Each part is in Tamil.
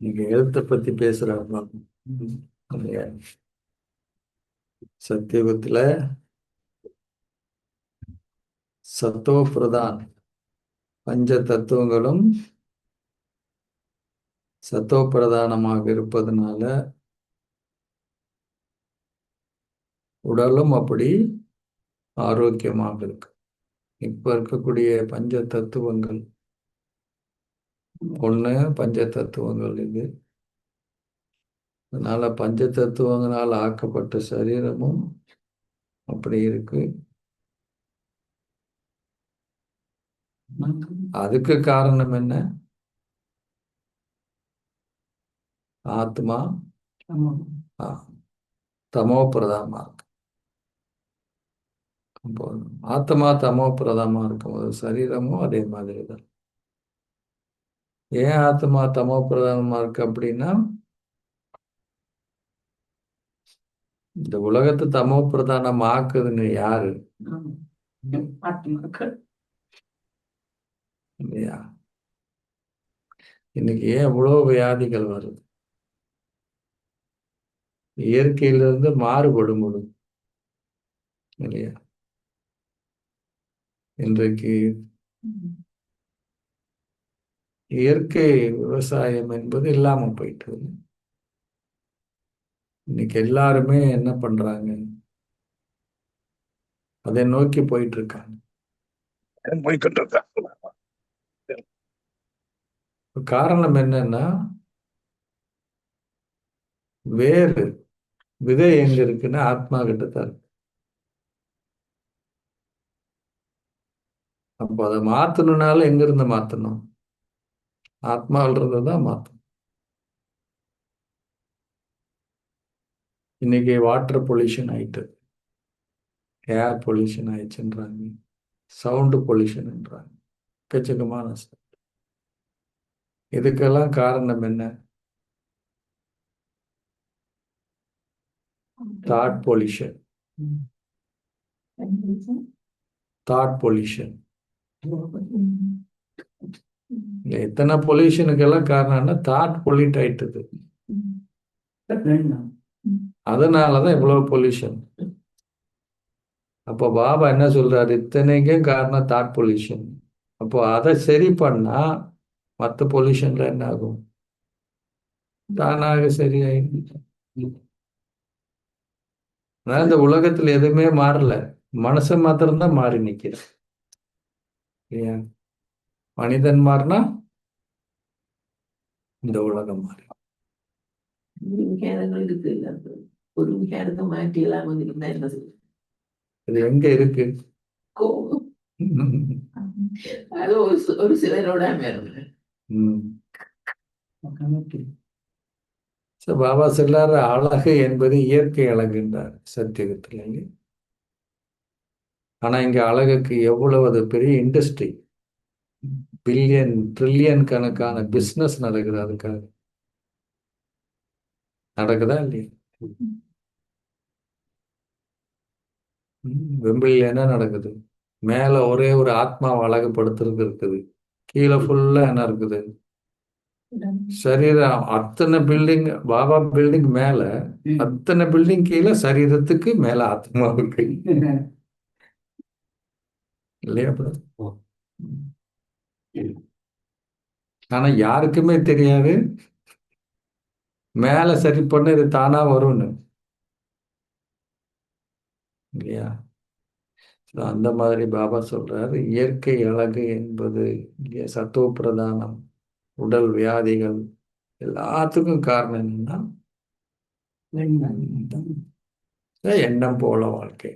நீங்க எழுத்தை பத்தி பேசுறாங்க. சத்தியுகத்துல சத்தோ பிரதான் பஞ்ச தத்துவங்களும் சத்தோ பிரதானமாக இருப்பதனால உடலும் அப்படி ஆரோக்கியமாக இருக்கு. இப்ப இருக்கக்கூடிய பஞ்ச தத்துவங்கள் ஒண்ணு பஞ்ச தத்துவங்கள் இது. அதனால பஞ்ச தத்துவங்களால் ஆக்கப்பட்ட சரீரமும் அப்படி இருக்கு. அதுக்கு காரணம் என்ன? ஆத்மா தமோ பிரதானமா இருக்கு. ஆத்மா தமோ பிரதானமா இருக்கும்போது சரீரமும் அதே மாதிரி தான். ஏன் ஆத்மா தமோ பிரதானமா இருக்கு அப்படின்னா, இந்த உலகத்தை தமோ பிரதானம் ஆக்குதுன்னு யாரு? இல்லையா? இன்னைக்கு ஏன் இவ்வளவு வியாதிகள் வருது? இயற்கையிலிருந்து மாறுபடும் பொழுது இல்லையா? இன்றைக்கு இயற்கை விவசாயம் என்பது இல்லாம போயிட்டு. இன்னைக்கு எல்லாருமே என்ன பண்றாங்க? அதை நோக்கி போயிட்டு இருக்காங்க. காரணம் என்னன்னா, வேறு விதை எங்க இருக்குன்னா ஆத்மா கிட்ட தான் இருக்கு. அப்போ அதை மாத்தணும்னாலும் எங்க இருந்து மாத்தணும்? ஆத்மாவில இருந்து தான் மாத்தணும். இன்னைக்கு வாட்டர் பொல்யூஷன் ஆயிட்டு, ஏர் பொல்யூஷன் ஆயிடுச்சுன்றாங்க, சவுண்டு பொல்யூஷன்ன்றாங்க, எக்கச்சக்கமான இதுக்கெல்லாம் காரணம் என்ன? Thought pollution. Thought pollution. எத்தனை பொல்யூஷனுக்கெல்லாம் காரணம்னா தாட் பொல்யூட் ஆயிட்டது. அதனாலதான் இவ்வளவு பொல்யூஷன். அப்போ பாபா என்ன சொல்றாரு? இத்தனைக்கும் காரணம் தாட் பொல்யூஷன். அப்போ அதை சரி பண்ணா மற்ற பொல்யூஷன்ல என்ன ஆகும்? தானாக சரியாயிடும். ஆனா இந்த உலகத்துல எதுவுமே மாறல, மனுஷன் மாத்திரம்தான் மாறி நிக்கிறான். இல்லையா? மனிதன் மாறினா இந்த உலகம் மாறி. இருக்கு இல்ல, ஒரு விகாரத்தை மாற்றியெல்லாம் வந்திருந்தா என்ன செய்யும்? இது எங்க இருக்கு? கோபம். அது ஒரு சிலரோட பாபா சொல்லாரு, அழகு என்பது இயற்கை அழகுன்றார் சத்தியகத்துல. ஆனா இங்க அழகுக்கு எவ்வளவு பெரிய இண்டஸ்ட்ரி, பில்லியன் ட்ரில்லியன் கணக்கான பிசினஸ் நடக்குது. அதுக்காக நடக்குதா இல்லையா? வெம்பிள்ல என்ன நடக்குது? மேல ஒரே ஒரு ஆத்மாவை அழகுபடுத்துறது இருக்குது, கீழே ஃபுல்லா என்ன இருக்குது? சரீரம். அத்தனை பில்டிங், பாபா பில்டிங் மேல, அத்தனை பில்டிங் கீழே சரீரத்துக்கு மேல ஆத்மாவுக்கு. இல்லையா? ஆனா யாருக்குமே தெரியாது மேல சரி பண்ண இது தானா வரும்னு. இல்லையா? அந்த மாதிரி பாபா சொல்றாரு, இயற்கை அழகு என்பது சத்தோ பிரதானம், உடல் வியாதிகள் எல்லாத்துக்கும் காரணம் என்னன்னா எண்ணம் போல வாழ்க்கை.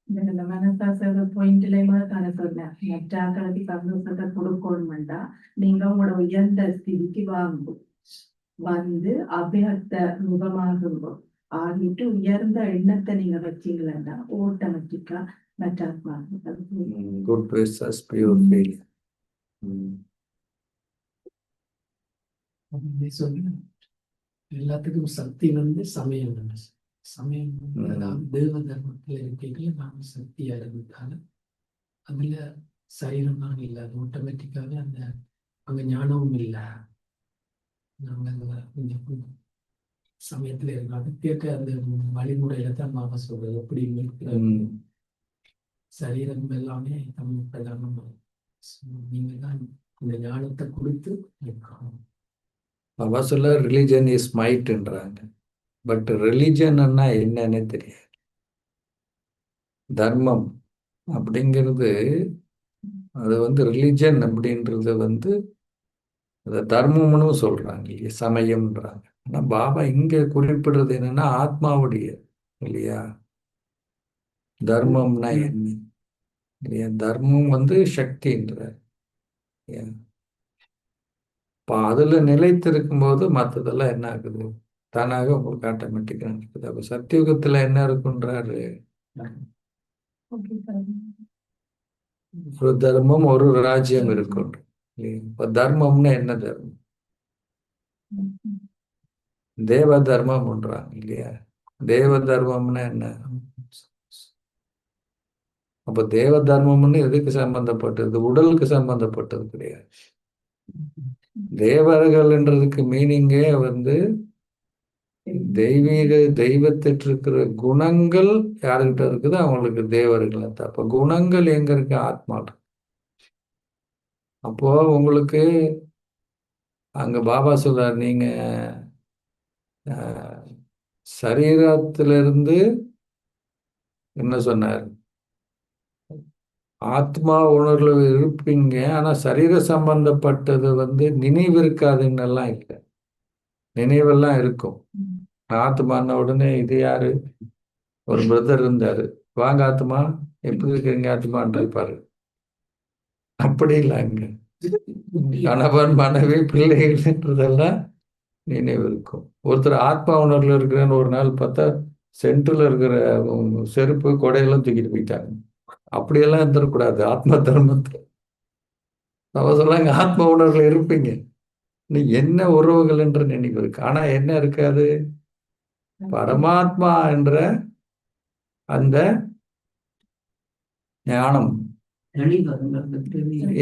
இந்த மனசாசோட பாயிண்ட்லயுமே தானே சொன்னேன், மற்றாக்களுக்கு சந்தோஷத்தை கொடுக்கணும்டா நீங்க உங்களோட உயர்ந்த ஸ்திதிக்கு வாங்கும், வந்து அபியர்த்த முகமாகும்போது ஆகிட்டு உயர்ந்த எண்ணத்தை நீங்க வச்சீங்களா ஆட்டோமேட்டிக்கா மற்ற குட் விஷஸ் பியூர் ஃபீல். எல்லாத்துக்கும் சக்தி வந்து சமயம். சமயம் அதாவது தேவ தர்மத்தில் இருக்கைகள் நாம சக்தியா இருந்ததால அதுல சரீரம் தான் இல்லை, அது ஆட்டோமேட்டிக்காவே அந்த அங்க ஞானமும் இல்லை, நாங்கள் கொஞ்சம் சமயத்துல இருக்கோம். அது கேட்க அந்த வழிமுறையில தான் நாம சொல்றது எப்படி இருக்கிற ம். சரீரம் எல்லாமே தமிழ் பிரதானம். நீங்க தான் இந்த ஞானத்தை கொடுத்து இருக்கணும். பாபா சொல்ல ரிலிஜன் இஸ் மைட்ன்றாங்க. பட் ரிலிஜன்னா என்னன்னு தெரியாது. தர்மம் அப்படிங்கிறது அது வந்து ரிலிஜன் அப்படின்றது வந்து அதை தர்மம்னு சொல்றாங்க இல்லையா, சமயம்ன்றாங்க. ஆனா பாபா இங்க குறிப்பிடுறது என்னன்னா ஆத்மாவுடைய இல்லையா, தர்மம்னா என்ன இல்லையா, தர்மம் வந்து சக்தின்றார் இல்லையா. இப்போ அதுல நிலைத்திருக்கும் போது மற்றதெல்லாம் என்ன ஆகுது, தானாக உங்களுக்கு ஆட்டோமேட்டிக்காக நடக்குது. அப்போ சத்தியுகத்துல என்ன இருக்குன்றாரு, ஓகே சார். ஒரு தர்மம் ஒரு ராஜ்யம் இருக்கும். இப்போ தர்மம்னா என்ன தர்மம், தேவ தர்மம்ன்றாங்க இல்லையா. தேவ தர்மம்னா என்ன, அப்ப தேவ தர்மம்னு எதுக்கு சம்பந்தப்பட்டது, உடலுக்கு சம்பந்தப்பட்டது கிடையாது. தேவர்கள்ன்றதுக்கு மீனிங்கே வந்து தெய்வீக தெய்வத்திட்டு இருக்கிற குணங்கள் யாருக்கிட்ட இருக்குது அவங்களுக்கு தேவர்கள். அப்ப குணங்கள் எங்க இருக்கு, ஆத்மா. அப்போ உங்களுக்கு அங்க பாபா சொல்றார், நீங்க சரீரத்திலிருந்து என்ன சொன்னார், ஆத்மா உணர்வுல இருப்பீங்க, ஆனா சரீர சம்பந்தப்பட்டது வந்து நினைவு இருக்காதுன்னு எல்லாம் இல்லை, நினைவெல்லாம் இருக்கும். ஆத்மான்ன உடனே இது யாரு, ஒரு பிரதர் இருந்தாரு, வாங்க ஆத்மா எப்படி இருக்கீங்க ஆத்மான்னு இருப்பாரு. அப்படி இல்லைங்க, கணவன் மனைவி பிள்ளைகள்ன்றதெல்லாம் நினைவு இருக்கும். ஒருத்தர் ஆத்மா உணர்வுல இருக்கிறேன்னு ஒரு நாள் பார்த்தா சென்ட்ரல் இருக்கிற செருப்பு கொடையெல்லாம் தூக்கிட்டு போயிட்டாங்க. அப்படியெல்லாம் இருந்துடக்கூடாது ஆத்ம தர்மத்தை. அவ சொல்லாங்க ஆத்ம உணர்வுல இருப்பீங்க, நீ என்ன உறவுகள் என்ற நினைவு இருக்கு, ஆனா என்ன இருக்காது, பரமாத்மா என்ற அந்த ஞானம்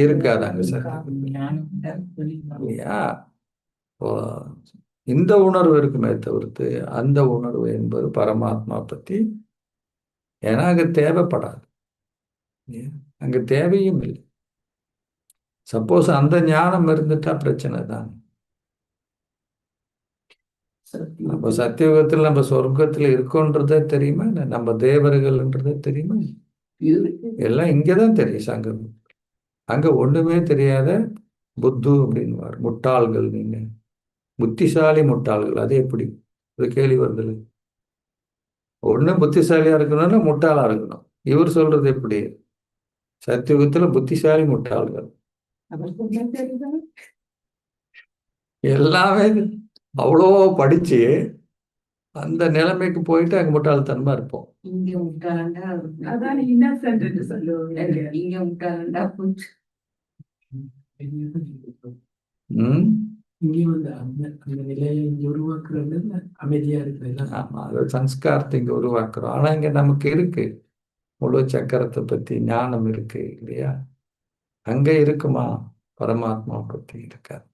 இருக்காதாங்க சார் இல்லையா. இப்போ இந்த உணர்வு இருக்குமே தவிர்த்து அந்த உணர்வு என்பது பரமாத்மா பத்தி ஏன்னா அங்க தேவைப்படாது, அங்க தேவையும் இல்லை. சப்போஸ் அந்த ஞானம் இருந்துட்டா பிரச்சனை தான். அப்ப சத்தியுகத்தில் நம்ம சொர்க்கத்துல இருக்கோன்றதே தெரியுமா, இல்ல நம்ம தேவர்கள்ன்றதே தெரியுமா, எல்லாம் இங்கதான் தெரியும் சங்கம். அங்க ஒண்ணுமே தெரியாத புத்து அப்படின்னு முட்டாள்கள், நீங்க புத்திசாலி முட்டாள்கள். அது எப்படி, ஒரு கேள்வி வருது. ஒண்ணு புத்திசாலியா இருக்கணும்னா முட்டாளா இருக்கணும். இவர் சொல்றது எப்படி, சத்தியுகத்துல புத்திசாலி முட்டாள்கள் எல்லாமே அவ்வளோ படிச்சு அந்த நிலைமைக்கு போயிட்டு அங்க முட்டாள்தனமா இருப்போம். இங்க முட்டாளண்டா அதான் இன்னசென்ட் என்று சொல்லுவாங்க. இங்க முட்டாளண்டா புச்சு. ம் இங்கே வந்து அந்த அந்த நிலையை இங்க உருவாக்குறது அமைதியா இருக்கிறது. ஆமா, அது சன்ஸ்காரத்தை இங்க உருவாக்குறோம். ஆனா இங்க நமக்கு இருக்கு, முழு சக்கரத்தை பத்தி ஞானம் இருக்கு இல்லையா. அங்க இருக்குமா, பரமாத்மா பத்தி இருக்காது.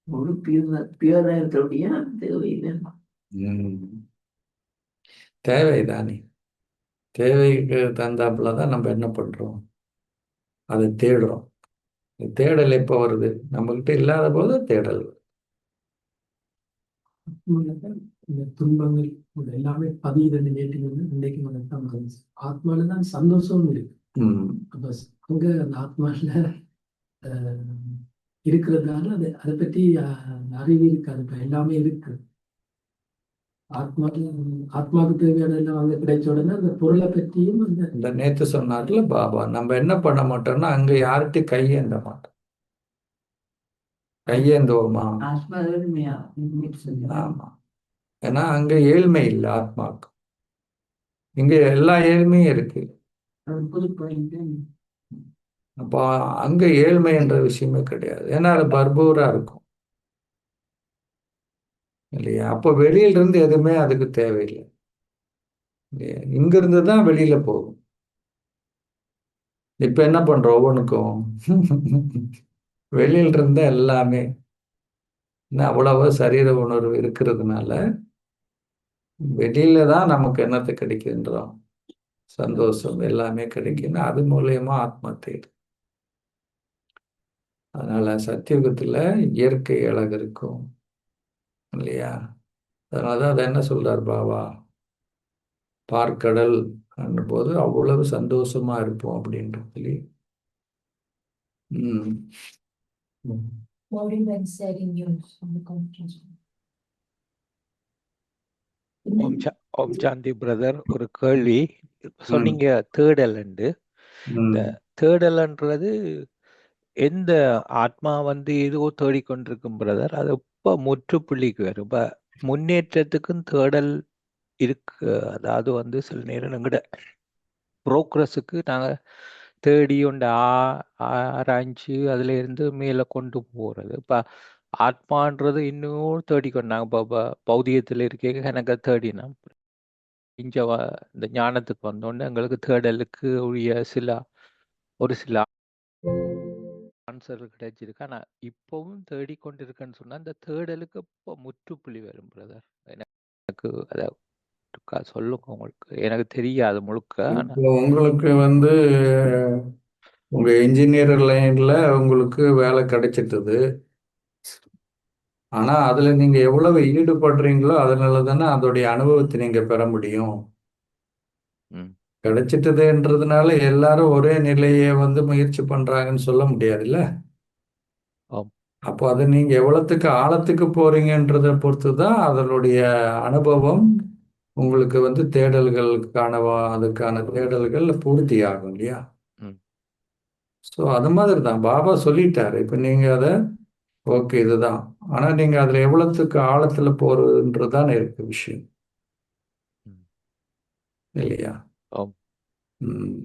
ஒரு பியூரா இருக்கிறபடியா தேவையில்லை. தேவைதானே, தேவைக்கு தகுந்தாப்புலதான் நம்ம என்ன பண்றோம், அதை தேடுறோம். தேடல் எப்ப வருது, நம்ம கிட்ட இல்லாத போது தேடல். இந்த துன்பங்கள் எல்லாமே 12 நேற்றுகள் இன்றைக்கு தான் ஆத்மால தான் சந்தோஷமும் இருக்கு. அப்ப அங்க அந்த ஆத்மால இருக்கிறதுனால அதை பற்றி அறிவு இருக்கு, அது எல்லாமே இருக்கு. ஆத்மாவுக்கு தேவையான எல்லாம் அங்க கிடைச்ச உடனே அந்த பொருளை பற்றியும் இந்த நேத்து சொன்னார்ல பாபா, நம்ம என்ன பண்ண மாட்டோம்னா அங்க யார்கிட்டையும் கையேந்த மாட்டோம். கையேந்துவோமா, ஆமா, ஏன்னா அங்க ஏழ்மை இல்லை ஆத்மாவுக்கு, இங்க எல்லா ஏழ்மையும் இருக்கு. அப்போ அங்க ஏழ்மை என்ற விஷயமே கிடையாது, ஏன்னா அது பர்பூரா இருக்கும் இல்லையா. அப்போ வெளியில இருந்து எதுவுமே அதுக்கு தேவையில்லை இல்லையா, இங்க இருந்து தான் வெளியில போகும். இப்ப என்ன பண்றோம், ஒவ்வொன்றுக்கும் வெளியில இருந்தா எல்லாமே இன்னும் அவ்வளவு சரீர உணர்வு இருக்கிறதுனால வெளியில தான் நமக்கு என்னத்தை கிடைக்கின்றோம், சந்தோஷம் எல்லாமே கிடைக்குன்னு அது மூலியமா ஆத்மா தேடு. அதனால சத்தியுகத்துல இயற்கை அழகு இருக்கும் இல்லையா? அதனாலதான் அதை என்ன சொல்றார் பாபா, பார்க்கடல் போது அவ்வளவு சந்தோஷமா இருப்போம் அப்படின்றது. ம் More than setting news on the conference. Om Shanti brother, ஒரு கேள்வி. ம் சொன்னீங்க தேடல்ண்டு. இந்த ம் தேடல்ன்றது எந்த ஆத்மா ஏதோ தேடிக்கொண்டிருக்கும் பிரதர், அது இப்ப முற்றுப்புள்ளிக்கு வரும். இப்ப முன்னேற்றத்துக்கும் தேடல் இருக்கு. அதாவது சில நேரம் எங்கட ப்ரோக்ரஸுக்கு நாங்க தேடி ஒன்று ஆராய்ஞ்சு அதுல இருந்து மேல கொண்டு போறது. இப்ப ஆத்மான்றது இன்னும் தேடிக்கொண்டாங்க. இப்போ பௌதிகத்தில் இருக்க எனக்கு தேடினா இங்க இந்த ஞானத்துக்கு வந்தோடனே எங்களுக்கு தேடலுக்கு உரிய ஒரு சில ஆன்சர் கிடைச்சிருக்கு. ஆனா இப்பவும் தேடிக்கொண்டிருக்கேன்னு சொன்னா அந்த தேடலுக்கு இப்போ முற்றுப்புள்ளி வரும் பிரதர். எனக்கு அதை சொல்லுங்க. உங்களுக்கு எனக்கு தெரியாது முழுக்க. ஆனா இப்போ உங்களுக்கு உங்க இன்ஜினியர் லைன்ல உங்களுக்கு வேலை கிடைச்சிட்டது. ஆனா அதுல நீங்க எவ்வளவு ஈடுபடுறீங்களோ அதனால தானே அதோடைய அனுபவத்தை நீங்க பெற முடியும். ம், கிடைச்சிட்டதுன்றதுனால எல்லாரும் ஒரே நிலையை முயற்சி பண்றாங்கன்னு சொல்ல முடியாதுல்ல. ஆம், அப்போ அதை நீங்க எவ்வளவுக்கு ஆழத்துக்கு போறீங்கன்றதை பொறுத்து தான் அதனுடைய அனுபவம் உங்களுக்கு தேடல்களுக்கான அதுக்கான தேடல்கள் பூர்த்தி ஆகும் இல்லையா? ம், ஸோ அது மாதிரி தான் பாபா சொல்லிட்டாரு. இப்போ நீங்க அதை ஓகே இதுதான், ஆனா நீங்க அதுல எவ்வளவுக்கு ஆழத்துல போறதுன்றதுதான் இருக்கு விஷயம் ம். இல்லையா? ஆம். ம்